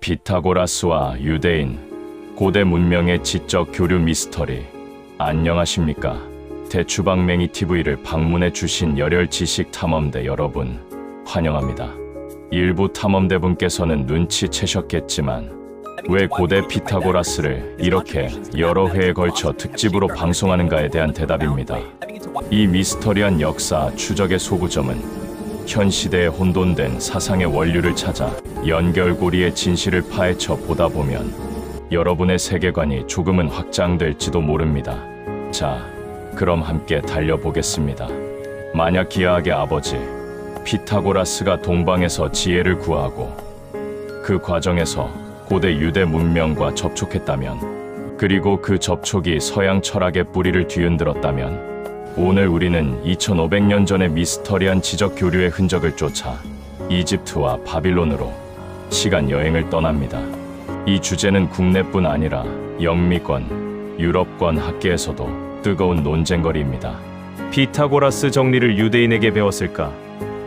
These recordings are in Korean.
피타고라스와 유대인, 고대 문명의 지적 교류 미스터리. 안녕하십니까? 대추방맹이 TV를 방문해 주신 열혈 지식 탐험대 여러분, 환영합니다. 일부 탐험대분께서는 눈치채셨겠지만 왜 고대 피타고라스를 이렇게 여러 회에 걸쳐 특집으로 방송하는가에 대한 대답입니다. 이 미스터리한 역사 추적의 소구점은 현 시대에 혼돈된 사상의 원류를 찾아 연결고리의 진실을 파헤쳐 보다 보면 여러분의 세계관이 조금은 확장될지도 모릅니다. 자, 그럼 함께 달려보겠습니다. 만약 기하학의 아버지 피타고라스가 동방에서 지혜를 구하고 그 과정에서 고대 유대 문명과 접촉했다면, 그리고 그 접촉이 서양 철학의 뿌리를 뒤흔들었다면, 오늘 우리는 2500년 전의 미스터리한 지적 교류의 흔적을 쫓아 이집트와 바빌론으로 시간 여행을 떠납니다. 이 주제는 국내뿐 아니라 영미권, 유럽권 학계에서도 뜨거운 논쟁거리입니다. 피타고라스 정리를 유대인에게 배웠을까?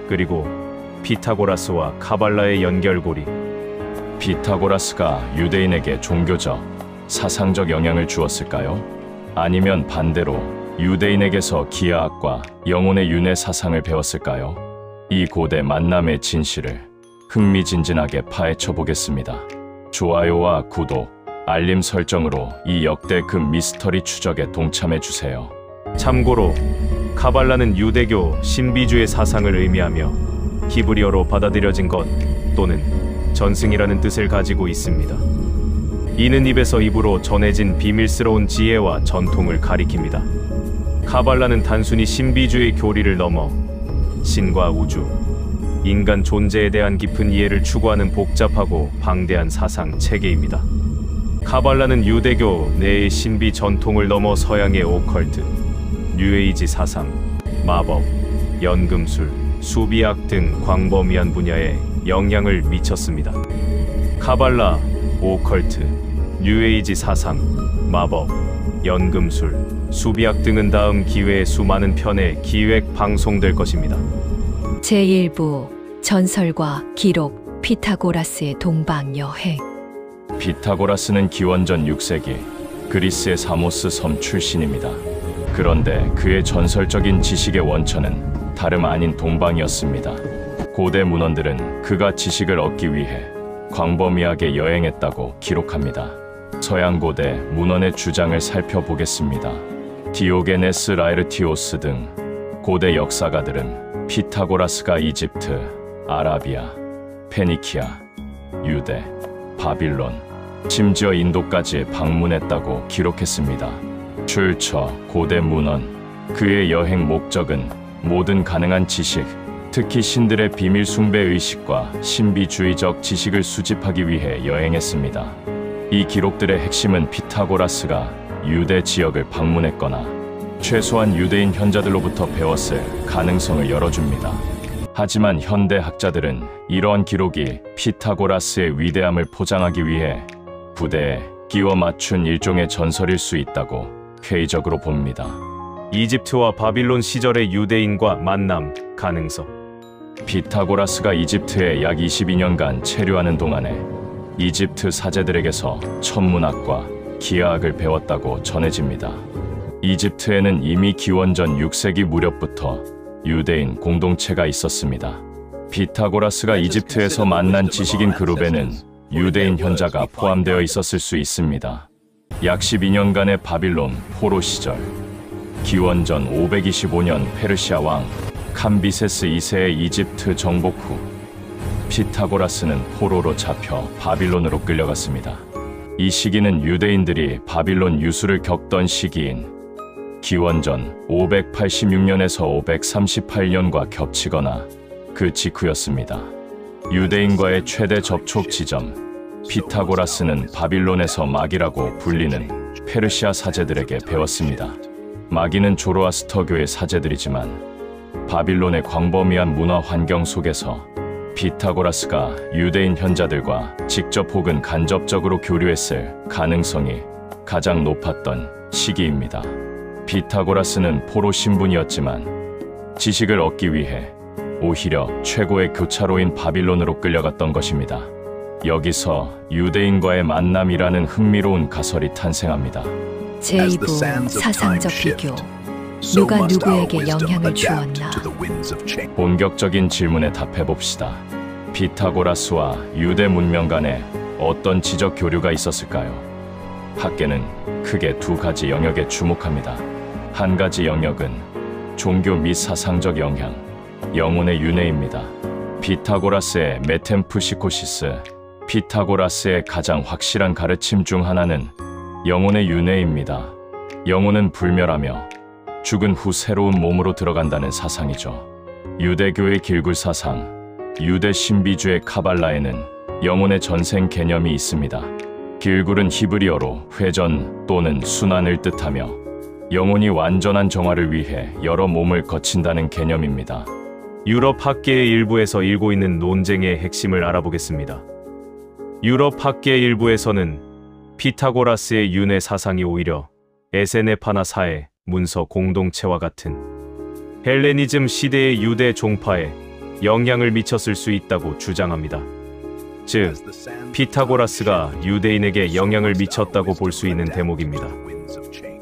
그리고 피타고라스와 카발라의 연결고리. 피타고라스가 유대인에게 종교적, 사상적 영향을 주었을까요? 아니면 반대로 유대인에게서 기하학과 영혼의 윤회 사상을 배웠을까요? 이 고대 만남의 진실을 흥미진진하게 파헤쳐 보겠습니다. 좋아요와 구독, 알림 설정으로 이 역대급 미스터리 추적에 동참해 주세요. 참고로 카발라는 유대교 신비주의 사상을 의미하며 히브리어로 받아들여진 것 또는 전승이라는 뜻을 가지고 있습니다. 이는 입에서 입으로 전해진 비밀스러운 지혜와 전통을 가리킵니다. 카발라는 단순히 신비주의 교리를 넘어 신과 우주, 인간 존재에 대한 깊은 이해를 추구하는 복잡하고 방대한 사상 체계입니다. 카발라는 유대교 내의 신비 전통을 넘어 서양의 오컬트, 뉴에이지 사상, 마법, 연금술, 수비학 등 광범위한 분야에 영향을 미쳤습니다. 카발라, 오컬트, 뉴에이지 사상, 마법, 연금술, 수비학 등은 다음 기회에 수많은 편의 기획 방송될 것입니다. 제1부 전설과 기록 피타고라스의 동방 여행. 피타고라스는 기원전 6세기 그리스의 사모스 섬 출신입니다. 그런데 그의 전설적인 지식의 원천은 다름 아닌 동방이었습니다. 고대 문헌들은 그가 지식을 얻기 위해 광범위하게 여행했다고 기록합니다. 서양 고대 문헌의 주장을 살펴보겠습니다. 디오게네스 라에르티오스 등 고대 역사가들은 피타고라스가 이집트, 아라비아, 페니키아, 유대, 바빌론, 심지어 인도까지 방문했다고 기록했습니다. 출처 고대 문헌. 그의 여행 목적은 모든 가능한 지식, 특히 신들의 비밀 숭배 의식과 신비주의적 지식을 수집하기 위해 여행했습니다. 이 기록들의 핵심은 피타고라스가 유대 지역을 방문했거나 최소한 유대인 현자들로부터 배웠을 가능성을 열어줍니다. 하지만 현대 학자들은 이러한 기록이 피타고라스의 위대함을 포장하기 위해 부대에 끼워 맞춘 일종의 전설일 수 있다고 회의적으로 봅니다. 이집트와 바빌론 시절의 유대인과 만남 가능성. 피타고라스가 이집트에 약 22년간 체류하는 동안에 이집트 사제들에게서 천문학과 기하학을 배웠다고 전해집니다. 이집트에는 이미 기원전 6세기 무렵부터 유대인 공동체가 있었습니다. 피타고라스가 이집트에서 만난 지식인 그룹에는 유대인 현자가 포함되어 있었을 수 있습니다. 약 12년간의 바빌론 포로 시절, 기원전 525년 페르시아 왕 캄비세스 2세의 이집트 정복 후 피타고라스는 포로로 잡혀 바빌론으로 끌려갔습니다. 이 시기는 유대인들이 바빌론 유수를 겪던 시기인 기원전 586년에서 538년과 겹치거나 그 직후였습니다. 유대인과의 최대 접촉 지점, 피타고라스는 바빌론에서 마기라고 불리는 페르시아 사제들에게 배웠습니다. 마기는 조로아스터교의 사제들이지만 바빌론의 광범위한 문화 환경 속에서 피타고라스가 유대인 현자들과 직접 혹은 간접적으로 교류했을 가능성이 가장 높았던 시기입니다. 피타고라스는 포로 신분이었지만 지식을 얻기 위해 오히려 최고의 교차로인 바빌론으로 끌려갔던 것입니다. 여기서 유대인과의 만남이라는 흥미로운 가설이 탄생합니다. 제2부 사상적 비교. 누가 누구에게 영향을 주었나? 본격적인 질문에 답해봅시다. 피타고라스와 유대 문명 간에 어떤 지적 교류가 있었을까요? 학계는 크게 두 가지 영역에 주목합니다. 한 가지 영역은 종교 및 사상적 영향, 영혼의 윤회입니다. 피타고라스의 메템프시코시스, 피타고라스의 가장 확실한 가르침 중 하나는 영혼의 윤회입니다. 영혼은 불멸하며 죽은 후 새로운 몸으로 들어간다는 사상이죠. 유대교의 길굴 사상, 유대 신비주의 카발라에는 영혼의 전생 개념이 있습니다. 길굴은 히브리어로 회전 또는 순환을 뜻하며 영혼이 완전한 정화를 위해 여러 몸을 거친다는 개념입니다. 유럽 학계의 일부에서 일고 있는 논쟁의 핵심을 알아보겠습니다. 유럽 학계의 일부에서는 피타고라스의 윤회 사상이 오히려 에세네파나 사회, 문서 공동체와 같은 헬레니즘 시대의 유대 종파에 영향을 미쳤을 수 있다고 주장합니다. 즉, 피타고라스가 유대인에게 영향을 미쳤다고 볼 수 있는 대목입니다.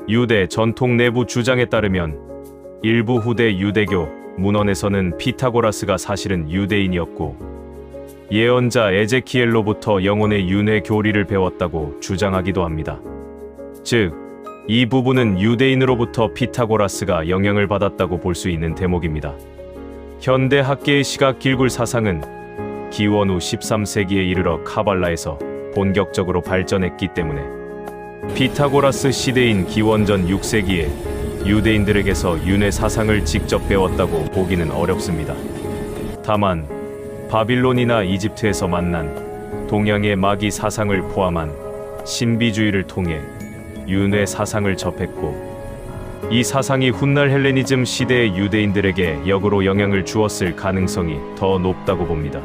유대 전통 내부 주장에 따르면 일부 후대 유대교 문헌에서는 피타고라스가 사실은 유대인이었고 예언자 에제키엘로부터 영혼의 윤회 교리를 배웠다고 주장하기도 합니다. 즉, 이 부분은 유대인으로부터 피타고라스가 영향을 받았다고 볼 수 있는 대목입니다. 현대 학계의 시각 길굴 사상은 기원 후 13세기에 이르러 카발라에서 본격적으로 발전했기 때문에 피타고라스 시대인 기원전 6세기에 유대인들에게서 윤회 사상을 직접 배웠다고 보기는 어렵습니다. 다만 바빌론이나 이집트에서 만난 동양의 마기 사상을 포함한 신비주의를 통해 윤회 사상을 접했고 이 사상이 훗날 헬레니즘 시대의 유대인들에게 역으로 영향을 주었을 가능성이 더 높다고 봅니다.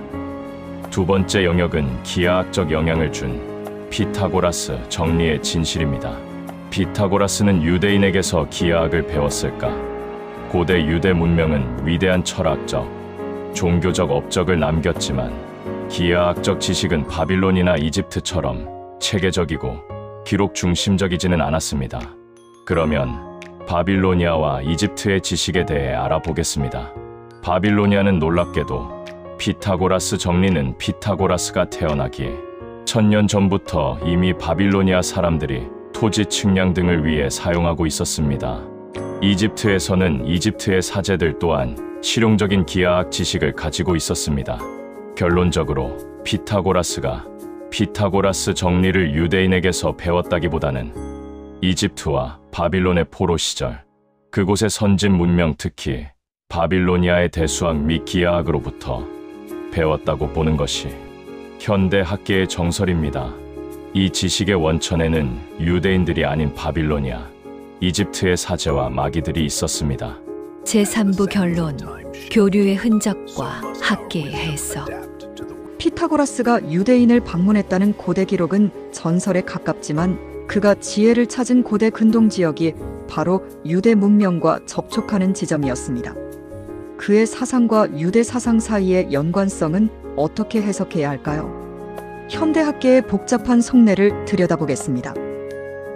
두 번째 영역은 기하학적 영향을 준 피타고라스 정리의 진실입니다. 피타고라스는 유대인에게서 기하학을 배웠을까? 고대 유대 문명은 위대한 철학적, 종교적 업적을 남겼지만 기하학적 지식은 바빌론이나 이집트처럼 체계적이고 기록 중심적이지는 않았습니다. 그러면 바빌로니아와 이집트의 지식에 대해 알아보겠습니다. 바빌로니아는 놀랍게도 피타고라스 정리는 피타고라스가 태어나기에 1000년 전부터 이미 바빌로니아 사람들이 토지 측량 등을 위해 사용하고 있었습니다. 이집트에서는 이집트의 사제들 또한 실용적인 기하학 지식을 가지고 있었습니다. 결론적으로 피타고라스가 피타고라스 정리를 유대인에게서 배웠다기보다는 이집트와 바빌론의 포로 시절, 그곳의 선진 문명 특히 바빌로니아의 대수학 및 기하학으로부터 배웠다고 보는 것이 현대 학계의 정설입니다. 이 지식의 원천에는 유대인들이 아닌 바빌로니아, 이집트의 사제와 마귀들이 있었습니다. 제3부 결론. 교류의 흔적과 학계의 해석. 피타고라스가 유대인을 방문했다는 고대 기록은 전설에 가깝지만 그가 지혜를 찾은 고대 근동 지역이 바로 유대 문명과 접촉하는 지점이었습니다. 그의 사상과 유대 사상 사이의 연관성은 어떻게 해석해야 할까요? 현대 학계의 복잡한 속내를 들여다보겠습니다.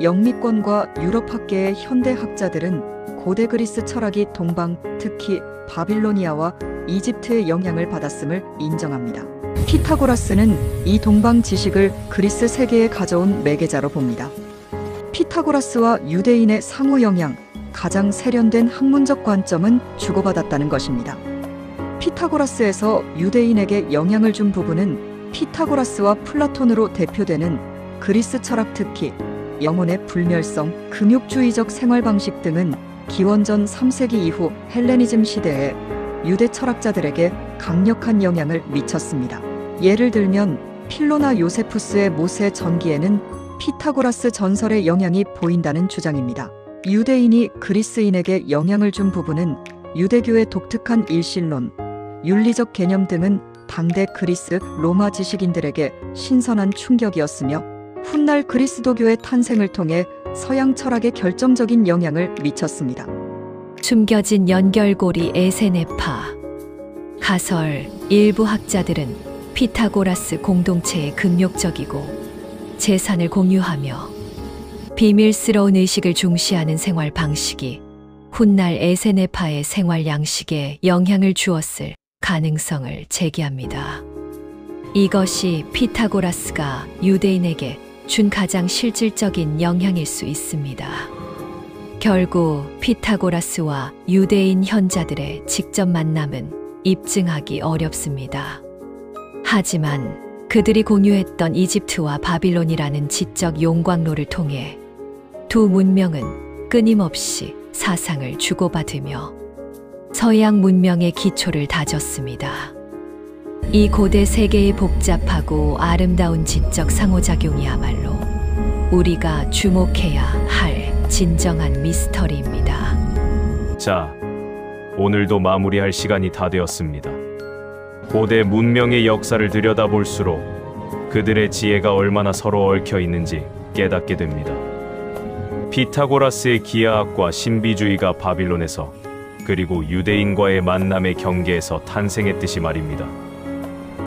영미권과 유럽 학계의 현대 학자들은 고대 그리스 철학이 동방, 특히 바빌로니아와 이집트의 영향을 받았음을 인정합니다. 피타고라스는 이 동방 지식을 그리스 세계에 가져온 매개자로 봅니다. 피타고라스와 유대인의 상호 영향, 가장 세련된 학문적 관점은 주고받았다는 것입니다. 피타고라스에서 유대인에게 영향을 준 부분은 피타고라스와 플라톤으로 대표되는 그리스 철학, 특히 영혼의 불멸성, 금욕주의적 생활 방식 등은 기원전 3세기 이후 헬레니즘 시대에 유대 철학자들에게 강력한 영향을 미쳤습니다. 예를 들면 필로나 요세푸스의 모세 전기에는 피타고라스 전설의 영향이 보인다는 주장입니다. 유대인이 그리스인에게 영향을 준 부분은 유대교의 독특한 일신론, 윤리적 개념 등은 당대 그리스, 로마 지식인들에게 신선한 충격이었으며 훗날 그리스도교의 탄생을 통해 서양 철학에 결정적인 영향을 미쳤습니다. 숨겨진 연결고리 에세네파. 가설. 일부 학자들은 피타고라스 공동체에 긍욕적이고 재산을 공유하며 비밀스러운 의식을 중시하는 생활 방식이 훗날 에세네파의 생활 양식에 영향을 주었을 가능성을 제기합니다. 이것이 피타고라스가 유대인에게 준 가장 실질적인 영향일 수 있습니다. 결국 피타고라스와 유대인 현자들의 직접 만남은 입증하기 어렵습니다. 하지만 그들이 공유했던 이집트와 바빌론이라는 지적 용광로를 통해 두 문명은 끊임없이 사상을 주고받으며 서양 문명의 기초를 다졌습니다. 이 고대 세계의 복잡하고 아름다운 지적 상호작용이야말로 우리가 주목해야 할 진정한 미스터리입니다. 자, 오늘도 마무리할 시간이 다 되었습니다. 고대 문명의 역사를 들여다볼수록 그들의 지혜가 얼마나 서로 얽혀 있는지 깨닫게 됩니다. 피타고라스의 기하학과 신비주의가 바빌론에서 그리고 유대인과의 만남의 경계에서 탄생했듯이 말입니다.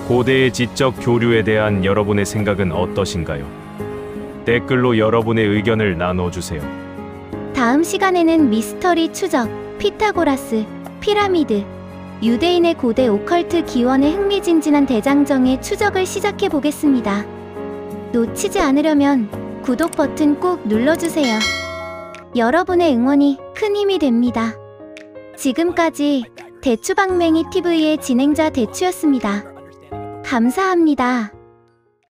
고대의 지적 교류에 대한 여러분의 생각은 어떠신가요? 댓글로 여러분의 의견을 나눠주세요. 다음 시간에는 미스터리 추적, 피타고라스, 피라미드, 유대인의 고대 오컬트 기원의 흥미진진한 대장정의 추적을 시작해 보겠습니다. 놓치지 않으려면 구독 버튼 꼭 눌러주세요. 여러분의 응원이 큰 힘이 됩니다. 지금까지 대추방맹이 TV의 진행자 대추였습니다. 감사합니다.